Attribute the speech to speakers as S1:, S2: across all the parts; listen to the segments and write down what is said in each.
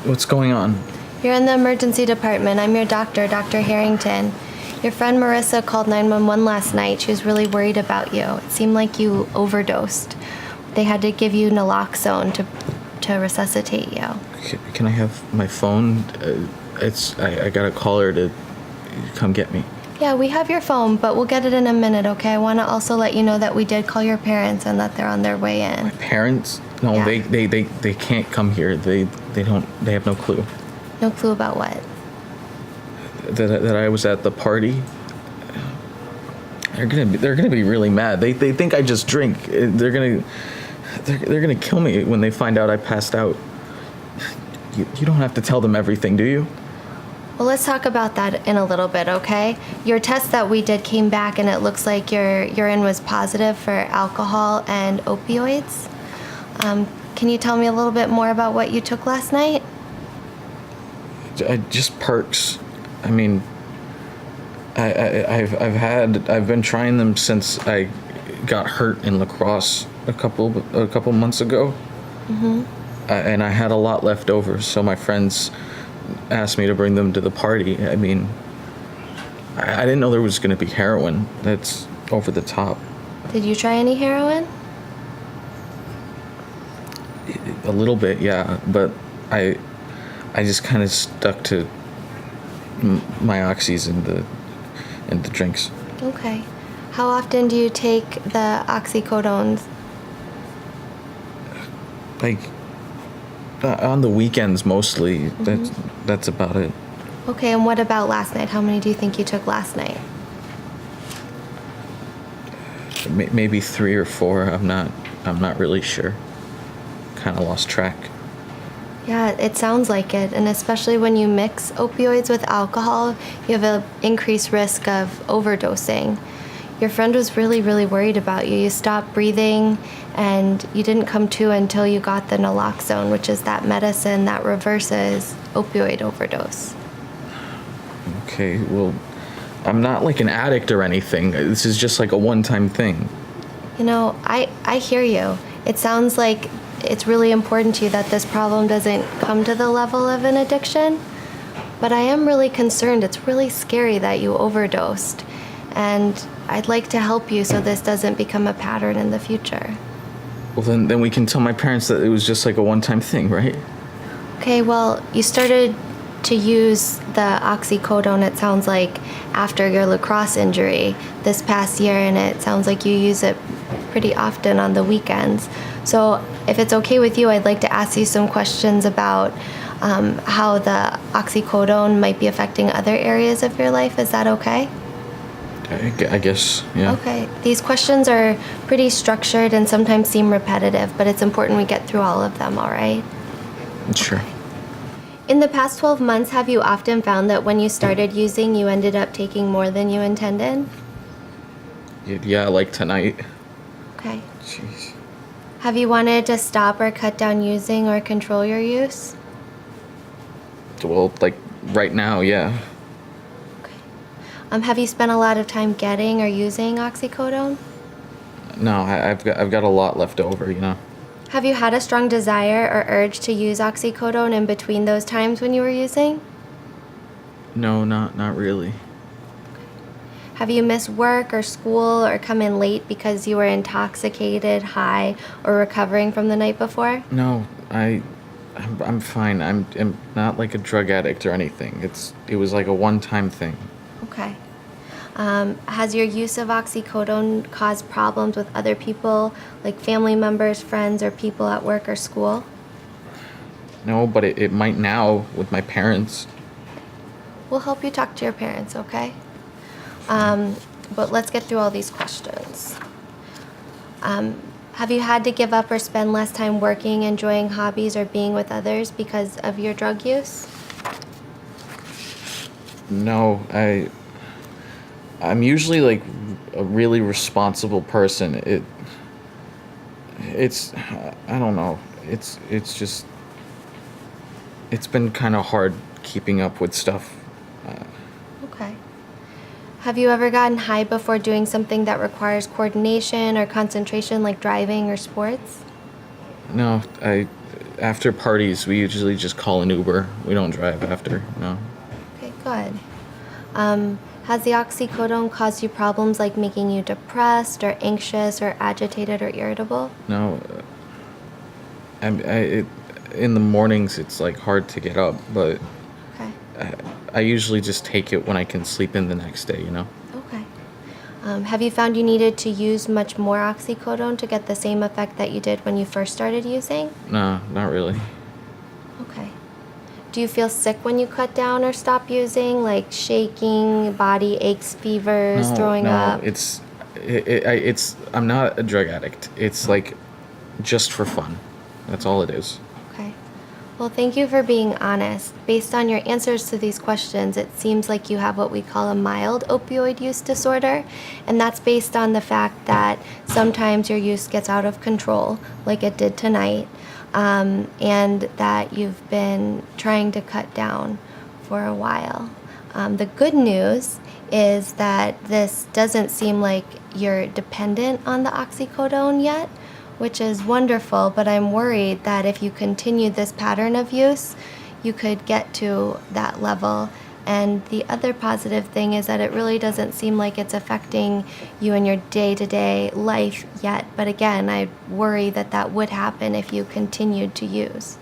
S1: What's going on?
S2: You're in the emergency department. I'm your doctor, Dr. Harrington. Your friend Marissa called 911 last night. She was really worried about you. It seemed like you overdosed. They had to give you naloxone to resuscitate you.
S1: Can I have my phone? I gotta call her to come get me.
S2: Yeah, we have your phone, but we'll get it in a minute, okay? I want to also let you know that we did call your parents and that they're on their way in.
S1: My parents? No, yeah. They can't come here. They have no clue.
S2: No clue about what?
S1: That I was at the party. They're gonna be really mad. They think I just drink. They're gonna kill me when they find out I passed out. You don't have to tell them everything, do you?
S2: Well, let's talk about that in a little bit, okay? Your test that we did came back and it looks like your urine was positive for alcohol and opioids. Can you tell me a little bit more about what you took last night?
S1: Just perks. I mean, I've been trying them since I got hurt in lacrosse a couple months ago. Mm-hmm. And I had a lot left over, so my friends asked me to bring them to the party. I mean, I didn't know there was going to be heroin. That's over the top.
S2: Did you try any heroin?
S1: A little bit, yeah, but I just kind of stuck to my oxys and the drinks.
S2: Okay. How often do you take the oxycodones?
S1: Like on the weekends mostly. Mm-hmm. That's about it.
S2: Okay, and what about last night? How many do you think you took last night?
S1: Maybe 3 or 4. I'm not really sure. Kind of lost track.
S2: Yeah, it sounds like it. And especially when you mix opioids with alcohol, you have an increased risk of overdosing. Your friend was really, really worried about you. You stopped breathing and you didn't come to until you got the naloxone, which is that medicine that reverses opioid overdose.
S1: Okay, well, I'm not like an addict or anything. This is just like a one-time thing.
S2: You know, I hear you. It sounds like it's really important to you that this problem doesn't come to the level of an addiction, but I am really concerned. It's really scary that you overdosed, and I'd like to help you so this doesn't become a pattern in the future.
S1: Well, then we can tell my parents that it was just like a one-time thing, right?
S2: Okay, well, you started to use the oxycodone, it sounds like, after your lacrosse injury this past year, and it sounds like you use it pretty often on the weekends. So if it's okay with you, I'd like to ask you some questions about how the oxycodone might be affecting other areas of your life. Is that okay?
S1: I guess, yeah.
S2: Okay. These questions are pretty structured and sometimes seem repetitive, but it's important we get through all of them, all right?
S1: Sure.
S2: Okay. In the past 12 months, have you often found that when you started using, you ended up taking more than you intended?
S1: Yeah, like tonight.
S2: Okay.
S1: Jeez.
S2: Have you wanted to stop or cut down using or control your use?
S1: Well, like right now, yeah.
S2: Okay. Have you spent a lot of time getting or using oxycodone?
S1: No, I've got a lot left over, you know.
S2: Have you had a strong desire or urge to use oxycodone in between those times when you were using?
S1: No, not really.
S2: Have you missed work or school or come in late because you were intoxicated, high, or recovering from the night before?
S1: No, I'm fine. I'm not like a drug addict or anything. It was like a one-time thing.
S2: Okay. Has your use of oxycodone caused problems with other people, like family members, friends, or people at work or school?
S1: No, but it might now with my parents.
S2: We'll help you talk to your parents, okay? But let's get through all these questions. Have you had to give up or spend less time working, enjoying hobbies, or being with others because of your drug use?
S1: No, I'm usually like a really responsible person. It's I don't know. It's just it's been kind of hard keeping up with stuff.
S2: Okay. Have you ever gotten high before doing something that requires coordination or concentration, like driving or sports?
S1: No, after parties, we usually just call an Uber. We don't drive after, no.
S2: Okay, good. Has the oxycodone caused you problems like making you depressed or anxious or agitated or irritable?
S1: No, in the mornings it's like hard to get up, but
S2: Okay.
S1: I usually just take it when I can sleep in the next day, you know?
S2: Okay. Have you found you needed to use much more oxycodone to get the same effect that you did when you first started using?
S1: No, not really.
S2: Okay. Do you feel sick when you cut down or stop using, like shaking, body aches, fevers, throwing up?
S1: It's I'm not a drug addict. It's like just for fun. That's all it is.
S2: Okay. Well, thank you for being honest. Based on your answers to these questions, it seems like you have what we call a mild opioid use disorder, and that's based on the fact that sometimes your use gets out of control, like it did tonight, and that you've been trying to cut down for a while. The good news is that this doesn't seem like you're dependent on the oxycodone yet, which is wonderful, but I'm worried that if you continue this pattern of use, you could get to that level. And the other positive thing is that it really doesn't seem like it's affecting you in your day-to-day life yet. But again, I worry that that would happen if you continued to use.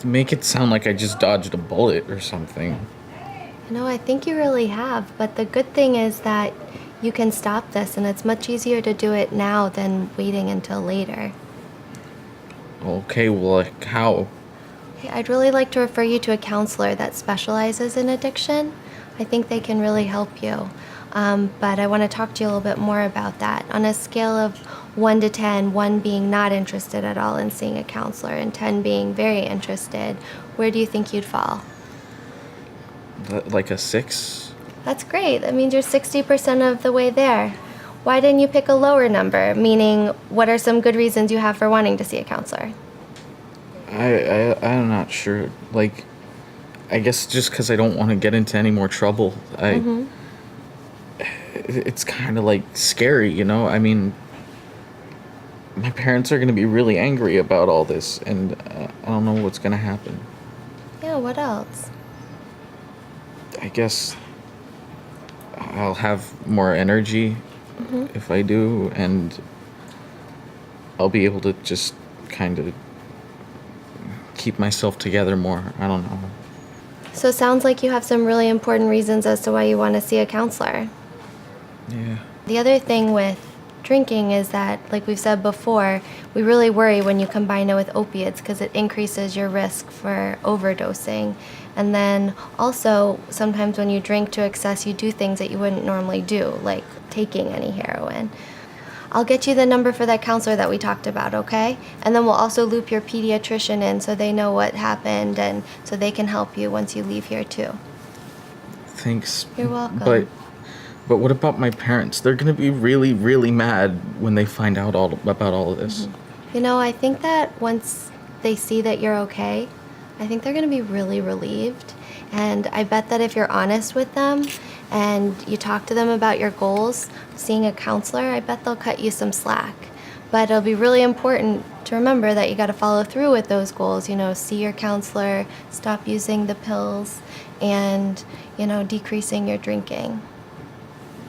S1: Make it sound like I just dodged a bullet or something.
S2: No, I think you really have. But the good thing is that you can stop this, and it's much easier to do it now than waiting until later.
S1: Okay, well, like how?
S2: Okay, I'd really like to refer you to a counselor that specializes in addiction. I think they can really help you. But I want to talk to you a little bit more about that. On a scale of 1 to 10, 1 being not interested at all in seeing a counselor and 10 being very interested, where do you think you'd fall?
S1: Like a 6?
S2: That's great. That means you're 60% of the way there. Why didn't you pick a lower number? Meaning, what are some good reasons you have for wanting to see a counselor?
S1: I'm not sure. Like, I guess just because I don't want to get into any more trouble. It's kind of like scary, you know? I mean, my parents are going to be really angry about all this, and I don't know what's going to happen.
S2: Yeah, what else?
S1: I guess I'll have more energy if I do, and I'll be able to just kind of keep myself together more. I don't know.
S2: So it sounds like you have some really important reasons as to why you want to see a counselor.
S1: Yeah.
S2: The other thing with drinking is that, like we've said before, we really worry when you combine it with opiates because it increases your risk for overdosing. And then also, sometimes when you drink to excess, you do things that you wouldn't normally do, like taking any heroin. I'll get you the number for that counselor that we talked about, okay? And then we'll also loop your pediatrician in so they know what happened and so they can help you once you leave here too.
S1: Thanks.
S2: You're welcome.
S1: But what about my parents? They're gonna be really, really mad when they find out about all of this.
S2: You know, I think that once they see that you're okay, I think they're going to be really relieved. And I bet that if you're honest with them and you talk to them about your goals, seeing a counselor, I bet they'll cut you some slack. But it'll be really important to remember that you got to follow through with those goals. You know, see your counselor, stop using the pills, and, you know, decreasing your drinking.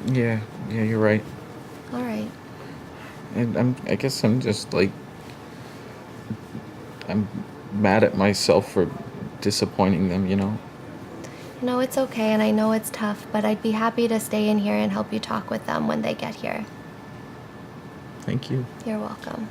S1: Yeah, you're right.
S2: All right.
S1: And I guess I'm just like, I'm mad at myself for disappointing them, you know?
S2: No, it's okay, and I know it's tough, but I'd be happy to stay in here and help you talk with them when they get here.
S1: Thank you.
S2: You're welcome.